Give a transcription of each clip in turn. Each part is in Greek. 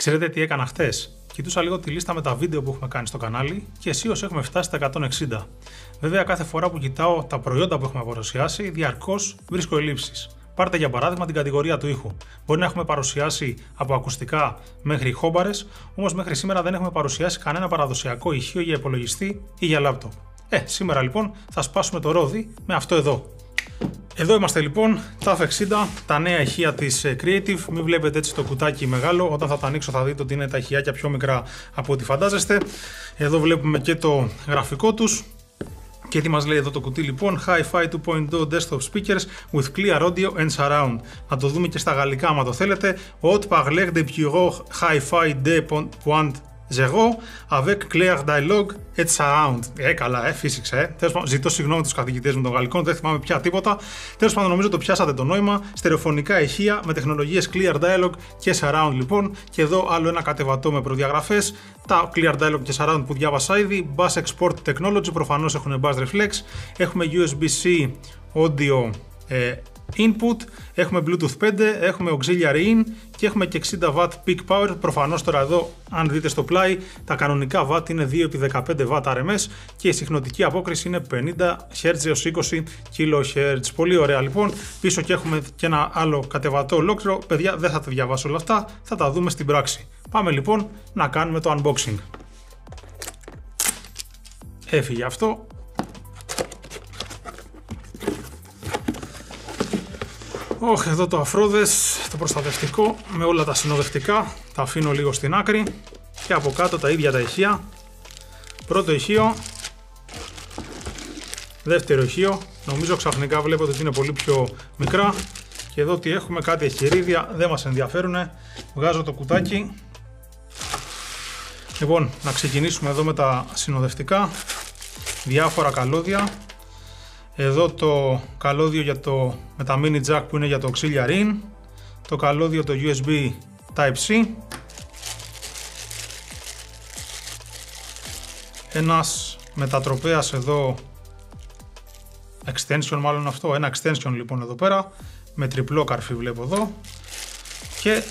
Ξέρετε τι έκανα χτες? Κοιτούσα λίγο τη λίστα με τα βίντεο που έχουμε κάνει στο κανάλι και αισίως έχουμε φτάσει στα 160. Βέβαια, κάθε φορά που κοιτάω τα προϊόντα που έχουμε παρουσιάσει, διαρκώς βρίσκω ελλείψεις. Πάρτε για παράδειγμα την κατηγορία του ήχου. Μπορεί να έχουμε παρουσιάσει από ακουστικά μέχρι χόμπαρες, όμως μέχρι σήμερα δεν έχουμε παρουσιάσει κανένα παραδοσιακό ηχείο για υπολογιστή ή για λάπτοπ. Σήμερα λοιπόν θα σπάσουμε το ρόδι με αυτό εδώ. Εδώ είμαστε λοιπόν, TAF 60, τα νέα ηχεία της Creative. Μην βλέπετε έτσι το κουτάκι μεγάλο, όταν θα τα ανοίξω θα δείτε ότι είναι τα ηχιάκια πιο μικρά από ό,τι φαντάζεστε. Εδώ βλέπουμε και το γραφικό τους. Και τι μας λέει εδώ το κουτί λοιπόν? Hi-Fi 2.0 desktop speakers with clear audio and surround. Να το δούμε και στα γαλλικά άμα το θέλετε. Haute parleur de bureau Hi-Fi 2.0 avec clair dialogue et surround. Καλά, φύσηξε. Ζητώ συγγνώμη τους καθηγητές μου των γαλλικών, δεν θυμάμαι πια τίποτα. Τέλος πάντων, νομίζω το πιάσατε το νόημα. Στερεοφωνικά ηχεία με τεχνολογίες clear dialogue και surround λοιπόν. Και εδώ άλλο ένα κατεβατό με προδιαγραφές. Τα clear dialogue και surround που διάβασα ήδη. Bass export technology, προφανώς έχουν bass reflex. Έχουμε USB-C audio input, έχουμε Bluetooth 5, έχουμε auxiliary in και έχουμε και 60W peak power. Προφανώς τώρα εδώ, αν δείτε στο πλάι, τα κανονικά watt είναι 2x15W RMS και η συχνοτική απόκριση είναι 50Hz έως 20 kHz. Πολύ ωραία λοιπόν. Πίσω και έχουμε και ένα άλλο κατεβατό ολόκληρο. Παιδιά, δεν θα τα διαβάσω όλα αυτά, θα τα δούμε στην πράξη. Πάμε λοιπόν να κάνουμε το unboxing. Έφυγε αυτό. Εδώ το αφρόδες, το προστατευτικό με όλα τα συνοδευτικά, τα αφήνω λίγο στην άκρη και από κάτω τα ίδια τα ηχεία. Πρώτο ηχείο, δεύτερο ηχείο, νομίζω ξαφνικά βλέπετε ότι είναι πολύ πιο μικρά και εδώ τι έχουμε, κάτι εχειρίδια, δεν μας ενδιαφέρουν, βγάζω το κουτάκι. Λοιπόν, να ξεκινήσουμε εδώ με τα συνοδευτικά, διάφορα καλώδια. Εδώ το καλώδιο με τα mini jack που είναι για το auxiliary in, το καλώδιο το USB Type-C, ένας μετατροπέας εδώ, extension μάλλον αυτό, ένα extension λοιπόν εδώ πέρα, με τριπλό καρφί βλέπω εδώ και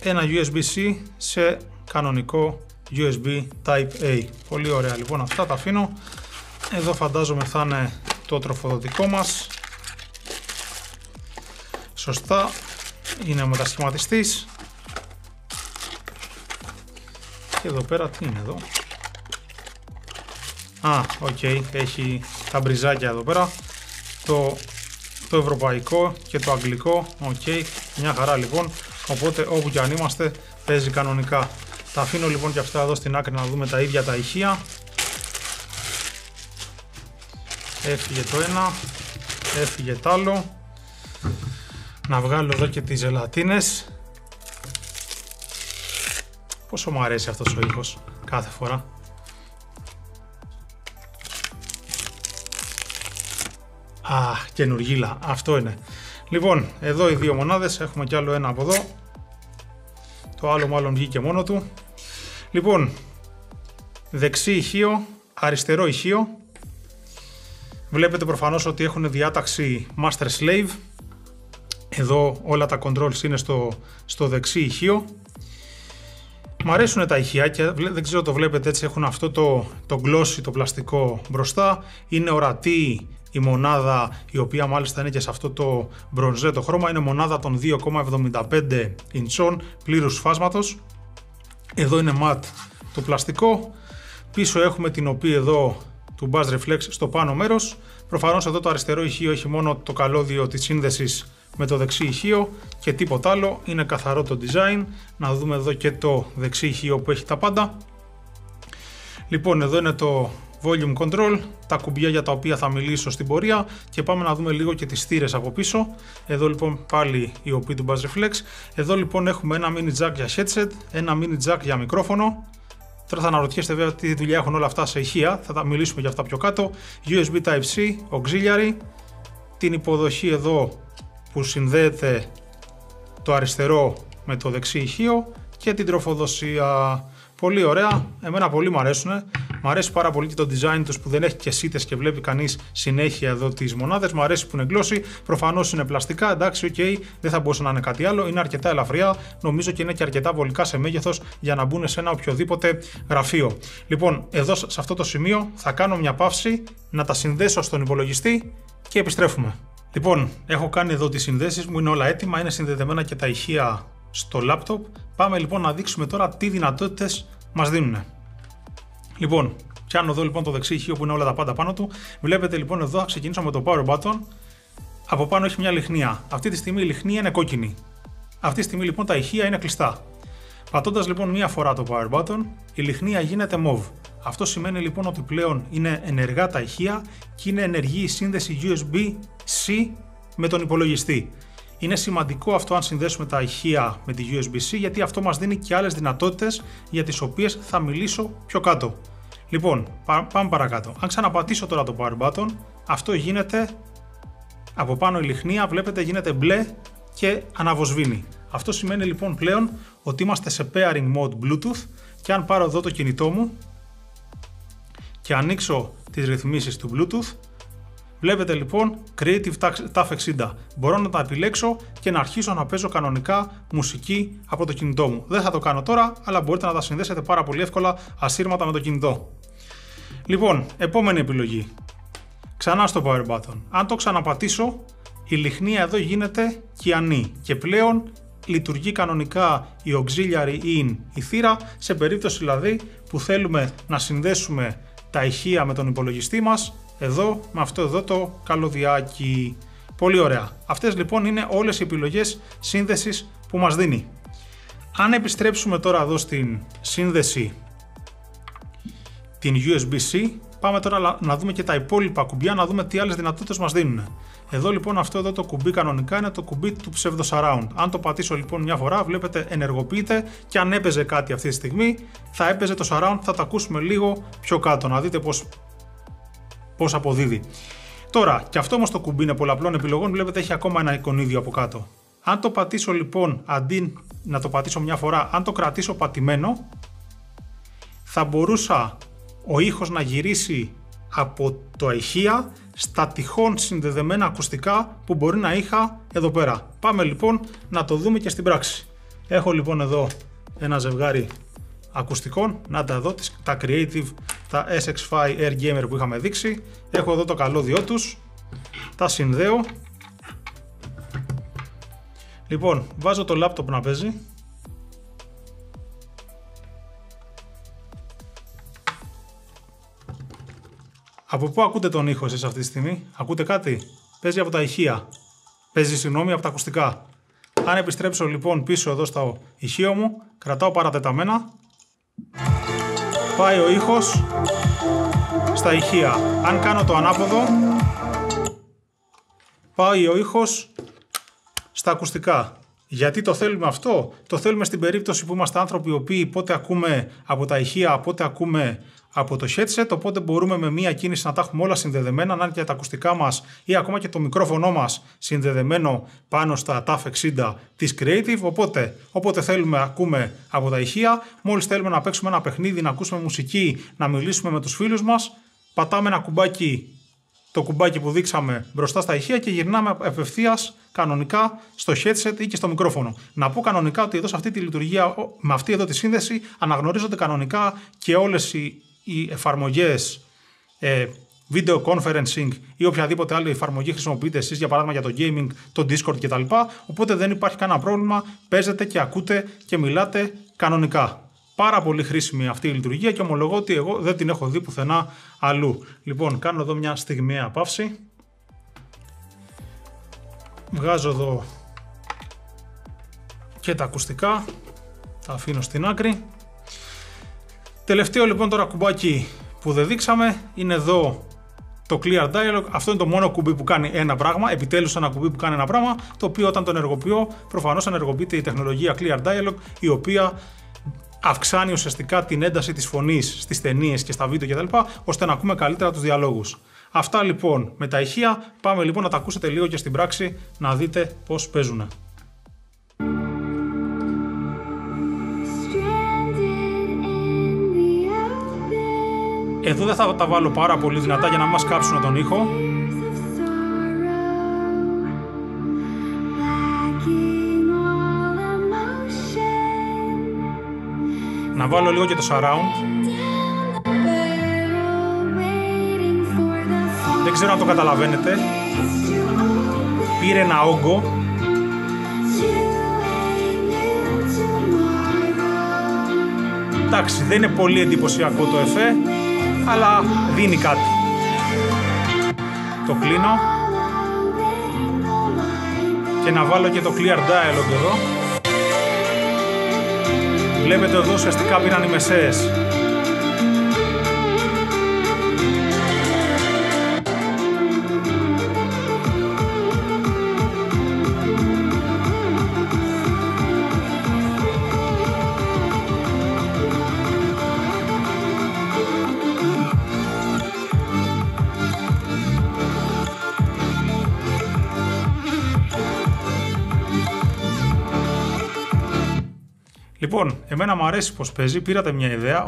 ένα USB-C σε κανονικό USB Type-A. Πολύ ωραία λοιπόν αυτά, τα αφήνω. Εδώ φαντάζομαι θα είναι το τροφοδοτικό μας. Σωστά, είναι ο μετασχηματιστής. Και εδώ πέρα τι είναι εδώ? Έχει τα μπριζάκια εδώ πέρα. Το ευρωπαϊκό και το αγγλικό. Μια χαρά λοιπόν. Οπότε όπου και αν είμαστε παίζει κανονικά. Τα αφήνω λοιπόν και αυτά εδώ στην άκρη να δούμε τα ίδια τα ηχεία. Έφυγε το ένα, έφυγε το άλλο. Να βγάλω εδώ και τις ζελατίνες. Πόσο μου αρέσει αυτός ο ήχος κάθε φορά. Καινουργίλα, αυτό είναι. Λοιπόν, εδώ οι δύο μονάδες, έχουμε κι άλλο ένα από εδώ. Το άλλο μάλλον βγήκε μόνο του. Λοιπόν, δεξί ηχείο, αριστερό ηχείο. Βλέπετε προφανώς ότι έχουν διάταξη Master Slave. Εδώ όλα τα controls είναι στο δεξί ηχείο. Μ' αρέσουν τα ηχιάκια, δεν ξέρω το βλέπετε έτσι, έχουν αυτό το glossy, το πλαστικό μπροστά. Είναι ορατή η μονάδα, η οποία μάλιστα είναι και σε αυτό το μπρονζέ το χρώμα. Είναι μονάδα των 2,75 ιντσών πλήρους φάσματος. Εδώ είναι matte το πλαστικό. Πίσω έχουμε την οποία εδώ του Bass Reflex στο πάνω μέρος. Προφανώς εδώ το αριστερό ηχείο έχει μόνο το καλώδιο της σύνδεσης με το δεξί ηχείο και τίποτα άλλο, είναι καθαρό το design. Να δούμε εδώ και το δεξί ηχείο που έχει τα πάντα. Λοιπόν, εδώ είναι το volume control, τα κουμπιά για τα οποία θα μιλήσω στην πορεία και πάμε να δούμε λίγο και τις θύρες από πίσω. Εδώ λοιπόν πάλι η OP του Bass Reflex. Εδώ λοιπόν έχουμε ένα mini jack για headset, ένα mini jack για μικρόφωνο. Τώρα θα αναρωτιέστε βέβαια τι δουλειά έχουν όλα αυτά σε ηχεία, θα τα μιλήσουμε για αυτά πιο κάτω. USB Type-C, auxiliary, την υποδοχή εδώ που συνδέεται το αριστερό με το δεξί ηχείο και την τροφοδοσία. Πολύ ωραία, εμένα πολύ μου αρέσουν. Μ' Μου αρέσει πάρα πολύ και το design τους που δεν έχει και σίτες και βλέπει κανείς συνέχεια εδώ τις μονάδες. Μου αρέσει που είναι glossy. Προφανώς είναι πλαστικά, εντάξει, ok, δεν θα μπορούσε να είναι κάτι άλλο. Είναι αρκετά ελαφριά, νομίζω και είναι και αρκετά βολικά σε μέγεθος για να μπουν σε ένα οποιοδήποτε γραφείο. Λοιπόν, εδώ σε αυτό το σημείο θα κάνω μια παύση, να τα συνδέσω στον υπολογιστή και επιστρέφουμε. Λοιπόν, έχω κάνει εδώ τις συνδέσεις μου, είναι όλα έτοιμα, είναι συνδεδεμένα και τα ηχεία στο laptop. Πάμε λοιπόν να δείξουμε τώρα τι δυνατότητες μας δίνουν. Λοιπόν, πιάνω εδώ λοιπόν το δεξί ηχείο που είναι όλα τα πάντα πάνω του. Βλέπετε λοιπόν εδώ, θα ξεκινήσω με το power button. Από πάνω έχει μια λιχνία. Αυτή τη στιγμή η λιχνία είναι κόκκινη. Αυτή τη στιγμή λοιπόν τα ηχεία είναι κλειστά. Πατώντας λοιπόν μία φορά το power button, η λιχνία γίνεται mauve. Αυτό σημαίνει λοιπόν ότι πλέον είναι ενεργά τα ηχεία και είναι ενεργή η σύνδεση USB-C με τον υπολογιστή. Είναι σημαντικό αυτό αν συνδέσουμε τα ηχεία με τη USB-C, γιατί αυτό μας δίνει και άλλες δυνατότητες για τις οποίες θα μιλήσω πιο κάτω. Λοιπόν, πάμε παρακάτω. Αν ξαναπατήσω τώρα το power button, αυτό γίνεται από πάνω η λιχνία, βλέπετε γίνεται μπλε και αναβοσβήνει. Αυτό σημαίνει λοιπόν πλέον ότι είμαστε σε pairing mode Bluetooth και αν πάρω εδώ το κινητό μου και ανοίξω τις ρυθμίσεις του Bluetooth, βλέπετε λοιπόν Creative TAF 60. Μπορώ να τα επιλέξω και να αρχίσω να παίζω κανονικά μουσική από το κινητό μου. Δεν θα το κάνω τώρα, αλλά μπορείτε να τα συνδέσετε πάρα πολύ εύκολα ασύρματα με το κινητό. Λοιπόν, επόμενη επιλογή. Ξανά στο power button. Αν το ξαναπατήσω, η λιχνία εδώ γίνεται κιανή και πλέον λειτουργεί κανονικά η auxiliary in, η θύρα, σε περίπτωση δηλαδή που θέλουμε να συνδέσουμε τα ηχεία με τον υπολογιστή μας, εδώ με αυτό εδώ το καλωδιάκι. Πολύ ωραία. Αυτές λοιπόν είναι όλες οι επιλογές σύνδεσης που μας δίνει. Αν επιστρέψουμε τώρα εδώ στην σύνδεση την USB-C, πάμε τώρα να δούμε και τα υπόλοιπα κουμπιά, να δούμε τι άλλες δυνατότητες μας δίνουν. Εδώ λοιπόν αυτό εδώ το κουμπί κανονικά είναι το κουμπί του Pseudo Surround. Αν το πατήσω λοιπόν μια φορά, βλέπετε ενεργοποιείται και αν έπαιζε κάτι αυτή τη στιγμή, θα έπαιζε το Surround, θα το ακούσουμε λίγο πιο κάτω, να δείτε πώς αποδίδει. Τώρα, και αυτό όμως το κουμπί είναι πολλαπλών επιλογών, βλέπετε έχει ακόμα ένα εικονίδιο από κάτω. Αν το πατήσω λοιπόν, αντί να το πατήσω μια φορά, αν το κρατήσω πατημένο, θα μπορούσα ο ήχος να γυρίσει από το ηχεία στα τυχόν συνδεδεμένα ακουστικά που μπορεί να είχα εδώ πέρα. Πάμε λοιπόν να το δούμε και στην πράξη. Έχω λοιπόν εδώ ένα ζευγάρι ακουστικών, να τα δω, τα Creative, τα SX5 Air Gamer που είχαμε δείξει. Έχω εδώ το καλώδιό τους, τα συνδέω. Λοιπόν, βάζω το laptop να παίζει. Από πού ακούτε τον ήχο εσείς αυτή τη στιγμή? Ακούτε κάτι? Παίζει από τα ηχεία. Παίζει συγγνώμη από τα ακουστικά. Αν επιστρέψω λοιπόν πίσω εδώ στο ηχείο μου, κρατάω παρατεταμένα, πάει ο ήχος στα ηχεία. Αν κάνω το ανάποδο, πάει ο ήχος στα ακουστικά. Γιατί το θέλουμε αυτό? Το θέλουμε στην περίπτωση που είμαστε άνθρωποι οι οποίοι πότε ακούμε από τα ηχεία, πότε ακούμε από το headset, οπότε μπορούμε με μία κίνηση να τα έχουμε όλα συνδεδεμένα, να είναι και τα ακουστικά μας ή ακόμα και το μικρόφωνο μας συνδεδεμένο πάνω στα TAF 60 της Creative, όποτε θέλουμε ακούμε από τα ηχεία. Μόλις θέλουμε να παίξουμε ένα παιχνίδι, να ακούσουμε μουσική, να μιλήσουμε με τους φίλους μας, πατάμε ένα κουμπάκι, το κουμπάκι που δείξαμε μπροστά στα ηχεία και γυρνάμε απευθείας κανονικά στο headset ή και στο μικρόφωνο. Να πω κανονικά ότι εδώ σε αυτή τη λειτουργία, με αυτή εδώ τη σύνδεση, αναγνωρίζονται κανονικά και όλες οι εφαρμογές video conferencing ή οποιαδήποτε άλλη εφαρμογή χρησιμοποιείτε εσείς, για παράδειγμα για το gaming, το Discord κτλ. Οπότε δεν υπάρχει κανένα πρόβλημα, παίζετε και ακούτε και μιλάτε κανονικά. Πάρα πολύ χρήσιμη αυτή η λειτουργία και ομολογώ ότι εγώ δεν την έχω δει πουθενά αλλού. Λοιπόν, κάνω εδώ μια στιγμιαία παύση. Βγάζω εδώ και τα ακουστικά, τα αφήνω στην άκρη. Τελευταίο λοιπόν τώρα κουμπάκι που δεν δείξαμε είναι εδώ το Clear Dialog. Αυτό είναι το μόνο κουμπί που κάνει ένα πράγμα, επιτέλους ένα κουμπί που κάνει ένα πράγμα, το οποίο όταν το ενεργοποιώ, προφανώς ενεργοποιείται η τεχνολογία Clear Dialog, η οποία αυξάνει ουσιαστικά την ένταση της φωνής στις ταινίες και στα βίντεο κτλ, ώστε να ακούμε καλύτερα τους διαλόγους. Αυτά λοιπόν με τα ηχεία, πάμε λοιπόν να τα ακούσετε λίγο και στην πράξη, να δείτε πώς παίζουν. Εδώ δεν θα τα βάλω πάρα πολύ δυνατά για να μας κάψουν τον ήχο. Να βάλω λίγο και το surround. Δεν ξέρω αν το καταλαβαίνετε. Πήρε ένα όγκο. Εντάξει, δεν είναι πολύ εντυπωσιακό το εφέ, αλλά δίνει κάτι. Το κλείνω. Και να βάλω και το clear dialogue εδώ. Βλέπετε εδώ ουσιαστικά πήραν οι μεσαίες. Λοιπόν, εμένα μου αρέσει πως παίζει, πήρατε μια ιδέα.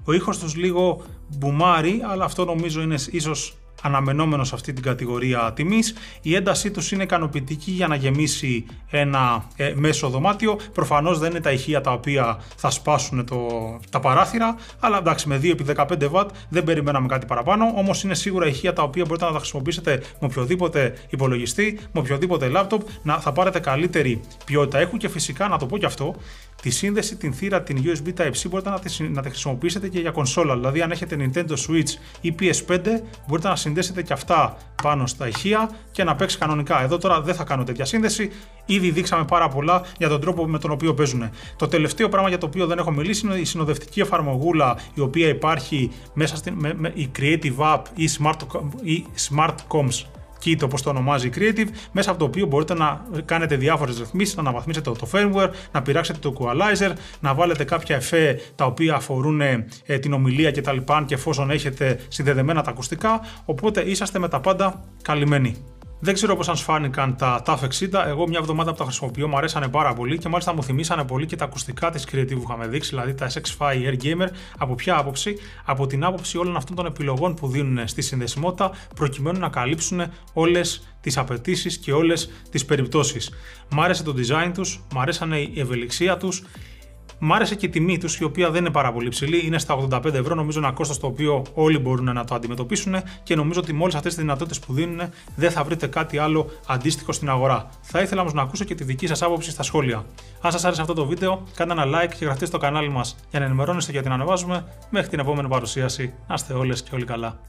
Ο ήχος τους λίγο μπουμάρει, αλλά αυτό νομίζω είναι ίσως αναμενόμενο σε αυτή την κατηγορία τιμής. Η έντασή τους είναι ικανοποιητική για να γεμίσει ένα μέσο δωμάτιο. Προφανώς δεν είναι τα ηχεία τα οποία θα σπάσουν τα παράθυρα, αλλά εντάξει, με 2x15W δεν περιμέναμε κάτι παραπάνω. Όμως είναι σίγουρα ηχεία τα οποία μπορείτε να τα χρησιμοποιήσετε με οποιοδήποτε υπολογιστή, με οποιοδήποτε λάπτοπ, θα πάρετε καλύτερη ποιότητα ήχου και φυσικά να το πω και αυτό. Τη σύνδεση, την θύρα, την USB Type-C μπορείτε να τη χρησιμοποιήσετε και για κονσόλα. Δηλαδή, αν έχετε Nintendo Switch ή PS5, μπορείτε να συνδέσετε και αυτά πάνω στα ηχεία και να παίξει κανονικά. Εδώ τώρα δεν θα κάνω τέτοια σύνδεση. Ήδη δείξαμε πάρα πολλά για τον τρόπο με τον οποίο παίζουν. Το τελευταίο πράγμα για το οποίο δεν έχω μιλήσει είναι η συνοδευτική εφαρμογούλα η οποία υπάρχει μέσα η Creative App ή Smart Comms Kit, όπως το ονομάζει η Creative, μέσα από το οποίο μπορείτε να κάνετε διάφορες ρυθμίσεις, να αναβαθμίσετε το firmware, να πειράξετε το equalizer, να βάλετε κάποια εφέ τα οποία αφορούν την ομιλία κτλ. Και εφόσον έχετε συνδεδεμένα τα ακουστικά, οπότε είσαστε με τα πάντα καλυμμένοι. Δεν ξέρω πώς σας φάνηκαν τα TAF 60. Εγώ μια εβδομάδα που τα χρησιμοποιώ μου αρέσανε πάρα πολύ και μάλιστα μου θυμήσανε πολύ και τα ακουστικά της Creative που είχαμε δείξει, δηλαδή τα SX5 Air Gamer. Από ποια άποψη? Από την άποψη όλων αυτών των επιλογών που δίνουν στη συνδεσιμότητα προκειμένου να καλύψουν όλες τις απαιτήσεις και όλες τις περιπτώσεις. Μ' άρεσε το design τους, μ' αρέσανε η ευελιξία τους. Μ' άρεσε και η τιμή τους, η οποία δεν είναι πάρα πολύ ψηλή, είναι στα 85 ευρώ. Νομίζω ένα κόστος το οποίο όλοι μπορούν να το αντιμετωπίσουν και νομίζω ότι με όλες αυτές τις δυνατότητες που δίνουν δεν θα βρείτε κάτι άλλο αντίστοιχο στην αγορά. Θα ήθελα όμως να ακούσω και τη δική σας άποψη στα σχόλια. Αν σας άρεσε αυτό το βίντεο, κάντε ένα like και γραφτείτε στο κανάλι μας για να ενημερώνεστε για την ανεβάζουμε. Μέχρι την επόμενη παρουσίαση, να είστε όλες και όλοι καλά.